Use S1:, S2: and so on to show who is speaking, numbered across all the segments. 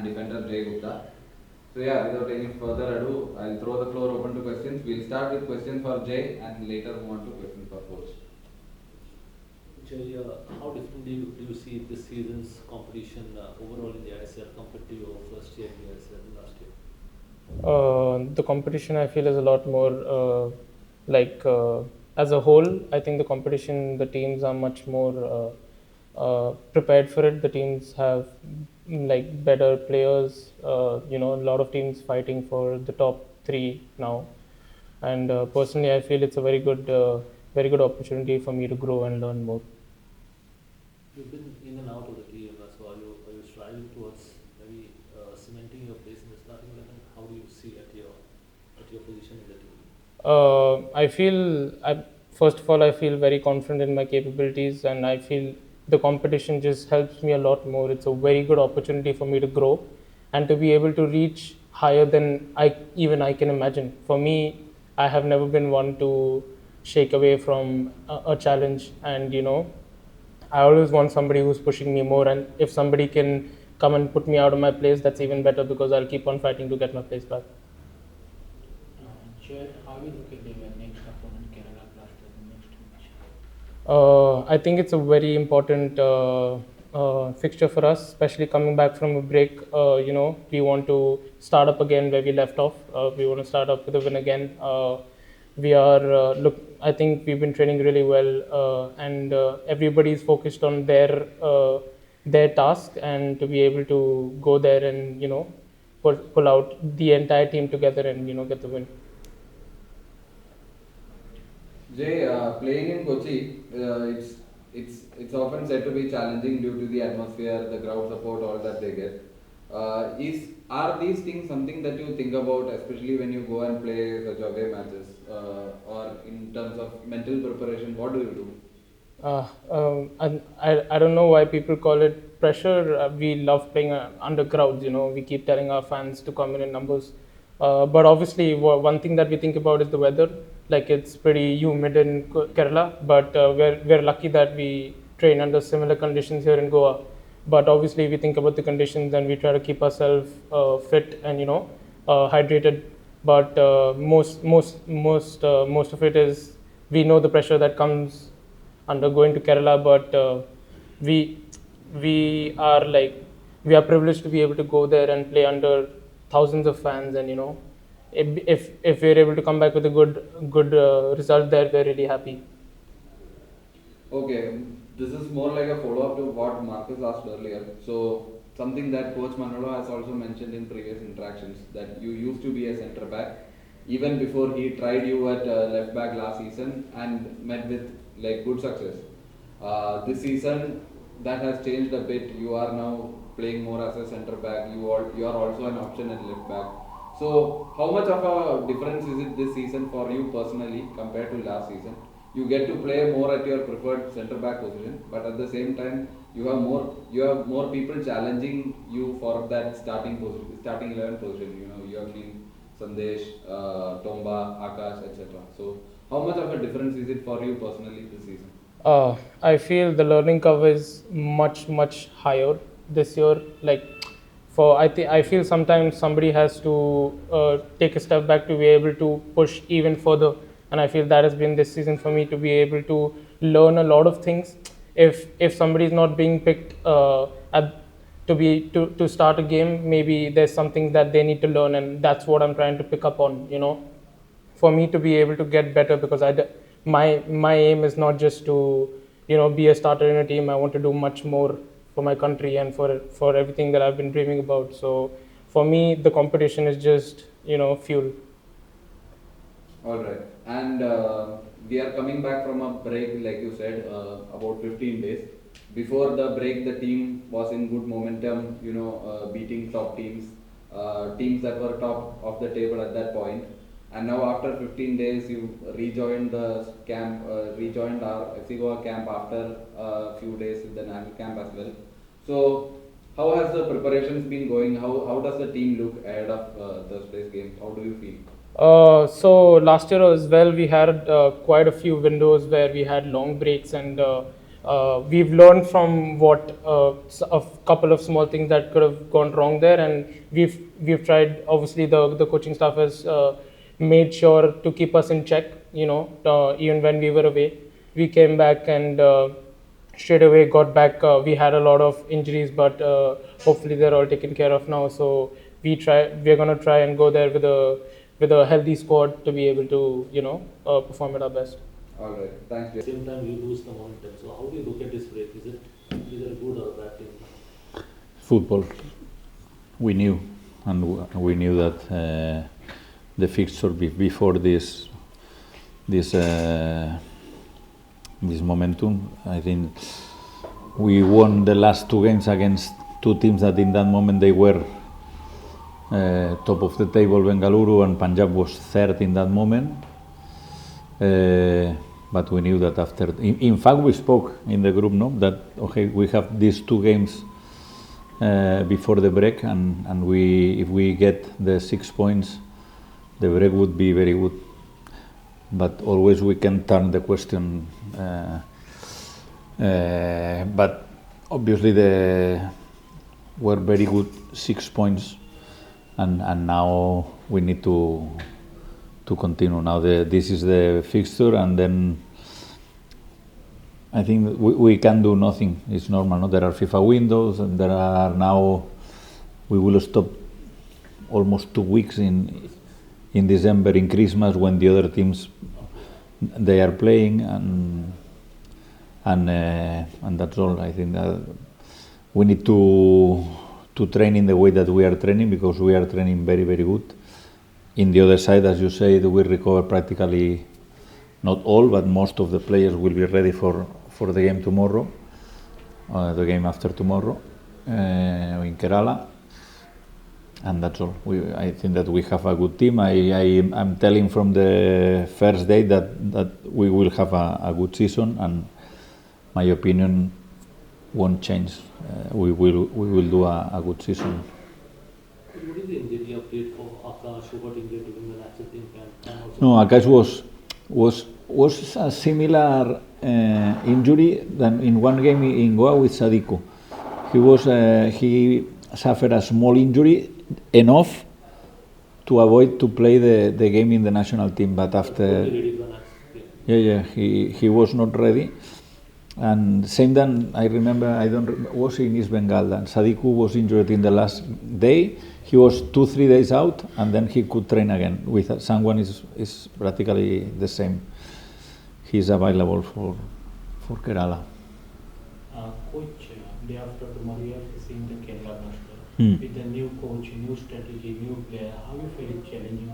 S1: and defender Jay Gupta. So yeah, without any further ado, I'll throw the floor open to questions. We'll start with questions for Jay and later move on to questions for coach.
S2: Jay, how different do you see this season's competition overall in the ISL compared to your first year in the ISL last year?
S3: The competition I feel is a lot more as a whole. I think the competition, the teams are much more prepared for it. The teams have like better players. A lot of teams fighting for the top three now. And personally, I feel it's a very good opportunity for me to grow and learn more.
S2: You've been in and out of the team, so are you striving towards maybe cementing your place in the starting 11? How do you see at your position in the team?
S3: First of all, I feel very confident in my capabilities, and I feel the competition just helps me a lot more. It's a very good opportunity for me to grow and to be able to reach higher than I can imagine. For me, I have never been one to shake away from a challenge, and I always want somebody who's pushing me more. And if somebody can come and put me out of my place, that's even better because I'll keep on fighting to get my place back.
S4: Jay, how will you look at the next opponent, Kerala Blasters, in the next match?
S3: I think it's a very important fixture for us, especially coming back from a break. We want to start up again where we left off. We want to start up with a win again. I think we've been training really well, and everybody's focused on their task, and to be able to go there and pull out the entire team together and get the win.
S1: Jay, playing in Kochi, it's often said to be challenging due to the atmosphere, the crowd support, all that they get. Are these things something that you think about, especially when you go and play such away matches, or in terms of mental preparation? What do you do?
S3: I don't know why people call it pressure. We love playing under crowds. We keep telling our fans to come in numbers. But obviously, one thing that we think about is the weather. Like it's pretty humid in Kerala, but we're lucky that we train under similar conditions here in Goa. But obviously, we think about the conditions and we try to keep ourselves fit and hydrated. But most of it is we know the pressure that comes under going to Kerala, but we are privileged to be able to go there and play under thousands of fans, and if we're able to come back with a good result there, we're really happy.
S1: Okay, this is more like a follow-up to what Marcus asked earlier. So something that Coach Manolo has also mentioned in previous interactions, that you used to be a centre back even before he tried you at left back last season and met with like good success. This season that has changed a bit. You are now playing more as a centre back. You are also an option at left back. So how much of a difference is it this season for you personally compared to last season? You get to play more at your preferred centre back position, but at the same time you have more people challenging you for that starting 11 position. You have seen Sandesh, Tomba, Akash, etc. So how much of a difference is it for you personally this season?
S3: I feel the learning curve is much higher this year. I feel sometimes somebody has to take a step back to be able to push even further, and I feel that has been this season for me to be able to learn a lot of things. If somebody is not being picked to start a game, maybe there's something that they need to learn, and that's what I'm trying to pick up on. For me to be able to get better, because my aim is not just to be a starter in a team. I want to do much more for my country and for everything that I've been dreaming about. So for me, the competition is just fuel.
S1: All right, and we are coming back from a break, like you said, about 15 days. Before the break, the team was in good momentum, beating top teams, teams that were top of the table at that point. And now, after 15 days, you rejoined the camp, rejoined our FC Goa camp after a few days in the national camp as well. So, how has the preparations been going? How does the team look ahead of Thursday's game? How do you feel?
S3: So last year as well, we had quite a few windows where we had long breaks, and we've learned from what a couple of small things that could have gone wrong there, and we've tried. Obviously, the coaching staff has made sure to keep us in check. Even when we were away, we came back and straight away got back. We had a lot of injuries, but hopefully they're all taken care of now. So we're gonna try and go there with a healthy squad to be able to perform at our best.
S1: All right, thanks,
S2: At the
S1: Jay.
S2: same time, you lose the momentum. So how do you look at this break? Is it either a good or a bad thing?
S5: Football. We knew, and we knew that the fixture before this momentum. I think we won the last two games against two teams that in that moment they were top of the table. Bengaluru and Punjab was third in that moment. But we knew that after. In fact, we spoke in the group, no, that okay, we have these two games before the break, and if we get the 6 points, the break would be very good. But always we can turn the question. But obviously were very good 6 points, and now we need to continue. Now this is the fixture, and then I think we can do nothing. It's normal. No? There are FIFA windows, and there are now. We will stop almost 2 weeks in December, in Christmas, when the other teams they are playing, and that's all. I think that we need to train in the way that we are training, because we are training very, very good. In the other side, as you said, we recover practically, not all, but most of the players will be ready for the game tomorrow, the game after tomorrow in Kerala, and that's all. I think that we have a good team. I'm telling from the first day that we will have a good season, and my opinion won't change. We will do a good season.
S2: What is the injury update for Akash? Who got injured during the national team camp?
S5: No, Akash was a similar injury than in one game in Goa with Sadiku. He suffered a small injury, enough to avoid to play the game in the national team. But after, he was not ready. And same then I remember, was in East Bengal, and Sadiku was injured in the last day. He was 2-3 days out, and then he could train again. With Sangwan is practically the same. He's available for Kerala.
S4: Coach, day after tomorrow you are facing the Kerala Blaster. With a new coach, new strategy, new player, how you feel it challenging?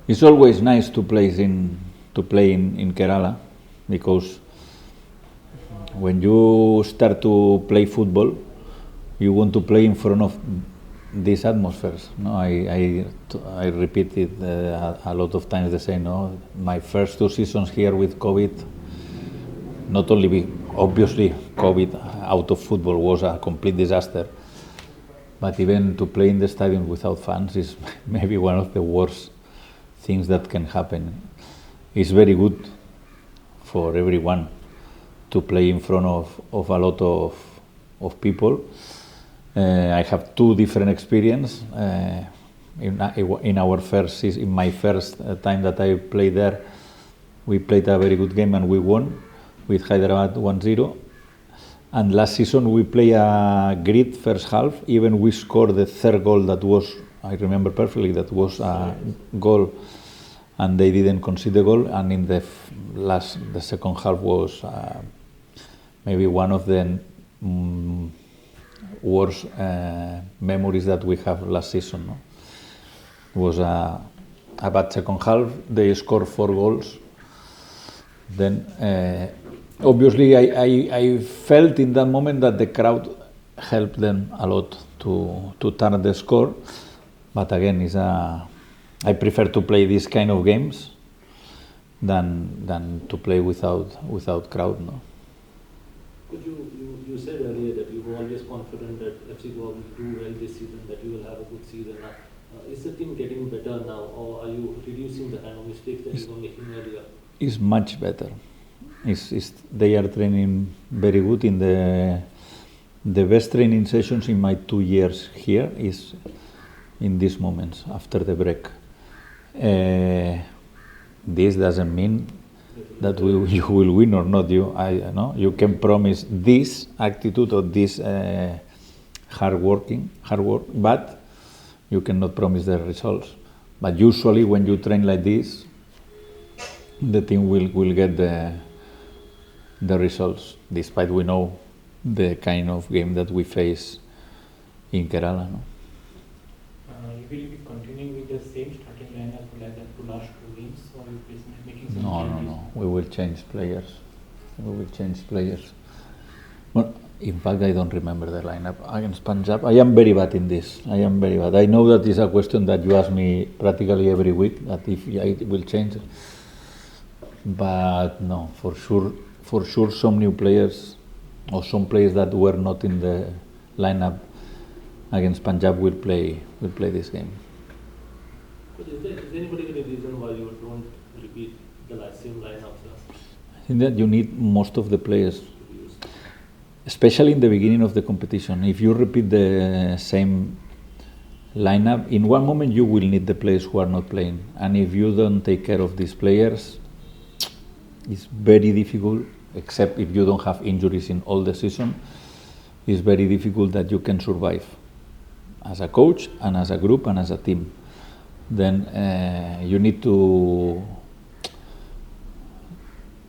S5: It's always nice to play in Kerala, because when you start to play football, you want to play in front of these atmospheres. No, I repeat it a lot of times the same. No, my first 2 seasons here with COVID, not only obviously COVID out of football was a complete disaster, but even to play in the stadium without fans is maybe one of the worst things that can happen. It's very good for everyone to play in front of a lot of people. I have 2 different experiences. In my first time that I played there, we played a very good game and we won with Hyderabad 1-0. And last season we played a great first half. Even we scored the 3rd goal that was, I remember perfectly, that was a goal, and they didn't concede the goal. And in the second half was maybe one of the worst memories that we have last season. No? It was a bad second half. They scored 4 goals. Then obviously I felt in that moment that the crowd helped them a lot to turn the score. But again, I prefer to play these kind of games than to play without crowd. No?
S2: You said earlier that you were always confident that FC Goa will do well this season, that you will have a good season. Is the team getting better now, or are you reducing the kind of mistakes that you were making earlier?
S5: It's much better. They are training very good. In the best training sessions in my 2 years here is in these moments after the break. This doesn't mean that you will win or not. You can promise this attitude or this hard work, but you cannot promise the results. But usually when you train like this, the team will get the results, despite we know the kind of game that we face in Kerala. No?
S4: You will be continuing with the same starting lineup like that to last 2 games, or you will be making some changes?
S5: No. We will change players. Well, in fact, I don't remember the lineup against Punjab. I am very bad in this. I know that is a question that you ask me practically every week, that if I will change. But no, for sure some new players or some players that were not in the lineup against Punjab will play this game.
S2: But is there any particular reason why you don't repeat the same lineup?
S5: I think that you need most of the players, especially in the beginning of the competition. If you repeat the same lineup, in one moment you will need the players who are not playing, and if you don't take care of these players, it's very difficult, except if you don't have injuries in all the season, it's very difficult that you can survive as a coach and as a group and as a team. Then you need to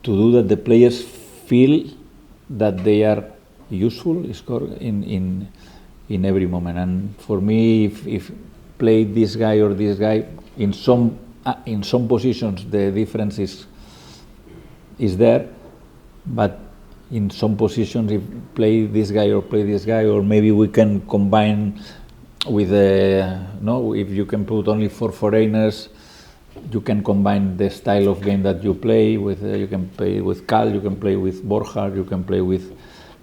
S5: do that the players feel that they are useful in every moment. And for me, if play this guy or this guy, in some positions the difference is there, but in some positions if play this guy or maybe we can combine with if you can put only 4 foreigners, you can combine the style of game that you play with. You can play with Cal, you can play with Borja, you can play with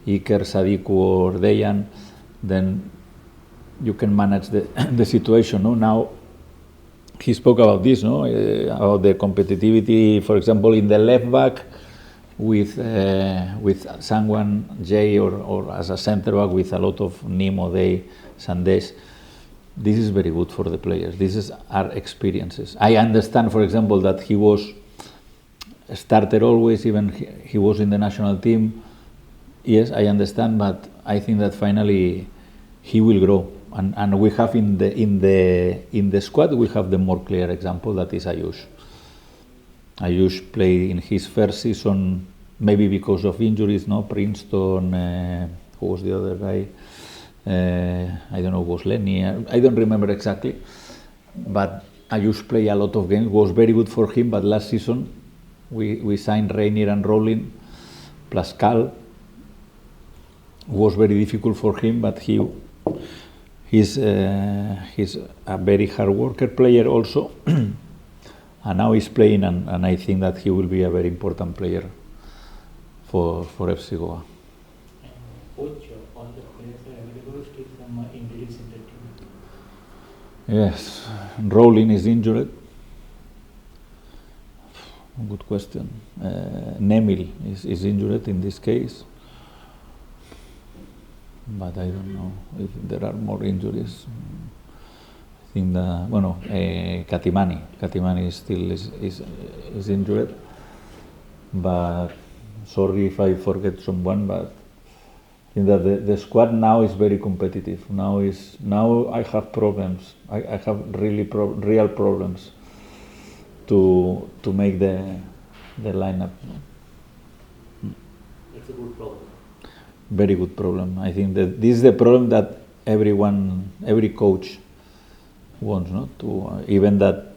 S5: Iker, Sadiku or Dejan. Then you can manage the situation. No? Now he spoke about this, about the competitivity, for example, in the left back with Sangwan, Jay, or as a centre back with a lot of Nimo, Day, Sandesh. This is very good for the players. This is our experiences. I understand, for example, that he was started always, even he was in the national team. Yes, I understand, but I think that finally he will grow. And we have in the squad we have the more clear example, that is Ayush. Ayush played in his first season, maybe because of injuries, Princeton, who was the other guy? I don't know, was Lenny, I don't remember exactly, but Ayush played a lot of games, was very good for him, but last season we signed Rainier and Rowling plus Cal. Was very difficult for him, but he's a very hard worker player also, and now he's playing, and I think that he will be a very important player for FC Goa.
S4: Coach, all the players are available, still some injuries in the team?
S5: Yes, Rowling is injured. Good question. Nemil is injured in this case, but I don't know if there are more injuries. I think Katimani still is injured, but sorry if I forget someone, but I think that the squad now is very competitive. Now I have problems. I have real problems to make the lineup.
S2: It's a good problem.
S5: Very good problem. I think that this is the problem that every coach wants, to even that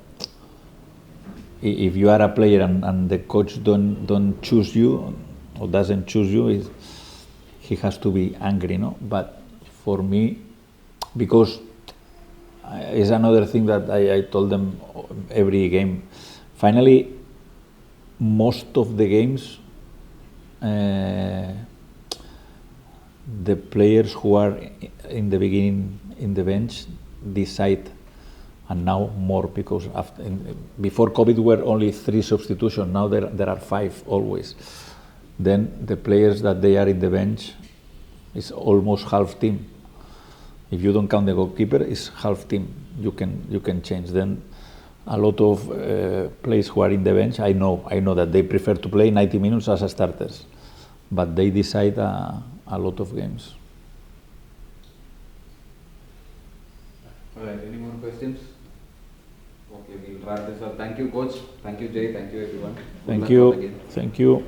S5: if you are a player and the coach don't choose you or doesn't choose you, he has to be angry, But for me, because it's another thing that I told them every game. Finally, most of the games, the players who are in the beginning in the bench decide, and now more, because before COVID were only 3 substitutions. Now there are 5 always. then the players that they are in the bench is almost half team. If you don't count the goalkeeper, it's half team. You can change. Then a lot of players who are in the bench, I know that they prefer to play 90 minutes as starters, but they decide a lot of games.
S1: Alright, any more questions? Okay, we'll wrap this up. Thank you, coach. Thank you, Jay. Thank you, everyone. Good
S5: Thank
S1: luck
S5: you.
S1: again.
S5: Thank you.